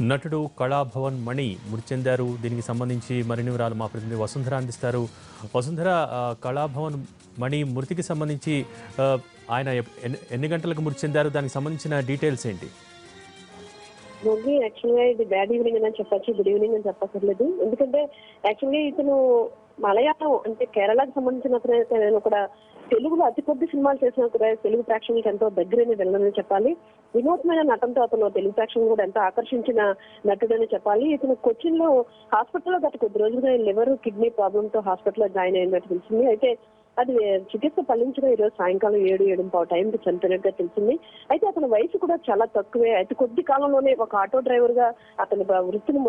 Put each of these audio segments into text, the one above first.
నటుడు కళాభవన్ మణి మృతి చెందారు. దీనికి సంబంధించి మరిన్ని వివరాలు మా ప్రతినిధి వసుంధర అందిస్తారు. వసుంధర, కళాభవన్ మణి మృతికి సంబంధించి ఆయన ఎన్ని గంటలకు మృతి చెందారు, దానికి సంబంధించిన డీటెయిల్స్ ఏంటి? యాక్చువల్గా ఇది బ్యాడ్ ఈవినింగ్ అని చెప్పచ్చు, గుడ్ ఈవినింగ్ అని చెప్పక్కర్లేదు. ఎందుకంటే యాక్చువల్గా ఇతను మలయాళం అంటే కేరళకు సంబంధించిన కూడా తెలుగులో అతి కొద్ది సినిమాలు చేసినా కూడా తెలుగు ప్రేక్షకులకు ఎంతో దగ్గరైన వెళ్ళని చెప్పాలి. వినూత్నమైన నటనతో అతను తెలుగు ప్రేక్షకులు కూడా ఎంతో ఆకర్షించిన నటుడని చెప్పాలి. ఇతను కొచ్చిన్ లో హాస్పిటల్లో గత కొద్ది రోజులుగా లివర్ కిడ్నీ ప్రాబ్లమ్ తో హాస్పిటల్లో జాయిన్ అయినట్టు తెలిసింది. అయితే అది చికిత్స ఫలించగా ఈరోజు సాయంకాలం 7-7:15 టైంకి చనిపోయినట్టుగా తెలిసింది. అయితే అతని వయసు కూడా చాలా తక్కువే. అతి కొద్ది కాలంలోనే ఒక ఆటో డ్రైవర్ గా అతని వృత్తిని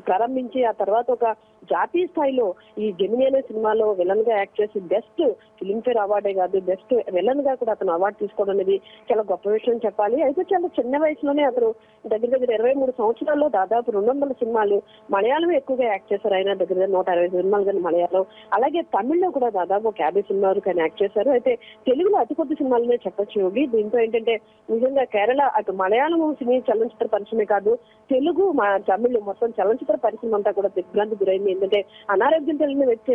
ప్రారంభించి ఆ తర్వాత ఒక జాతీయ స్థాయిలో ఈ జెమిని అనే సినిమాలో విలన్ గా యాక్ట్ చేసి బెస్ట్ ఫిల్మ్ఫేర్ అవార్డే కాదు బెస్ట్ విలన్ గా కూడా అతను అవార్డు తీసుకోవడం అనేది చాలా గొప్ప విషయం చెప్పాలి. అయితే చాలా చిన్న వయసులోనే అతను దగ్గర 23 సంవత్సరాల్లో దాదాపు 200 సినిమాలు మలయాళం ఎక్కువగా యాక్ట్ చేశారు. ఆయన దగ్గర 160 సినిమాలు కానీ మలయాళం, అలాగే తమిళ్లో కూడా దాదాపు 50 సినిమాలు కానీ యాక్ట్ చేశారు. అయితే తెలుగులో అతి కొద్ది సినిమాలనే చెప్పొచ్చు యోగి. దీంతో ఏంటంటే నిజంగా కేరళ అటు మలయాళం సినీ చలనచిత్ర పరిశ్రమే కాదు తెలుగు తమిళ్ మొత్తం చలనచిత్ర పరిశ్రమ అంతా కూడా దిగ్భ్రాంతి గురైంది. ఎందుకంటే అనారోగ్యం తెలియని వ్యక్తి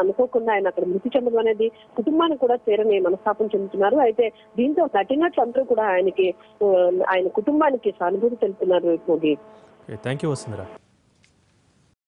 అనుకోకుండా ఆయన అక్కడ మృతి చెందడం అనేది కుటుంబానికి కూడా తీరని మనస్తాపం చెందుతున్నారు. అయితే దీంతో నటినట్లు అందరూ కూడా ఆయన కుటుంబానికి సానుభూతి తెలుపుతున్నారు. Thank you Vasundhara.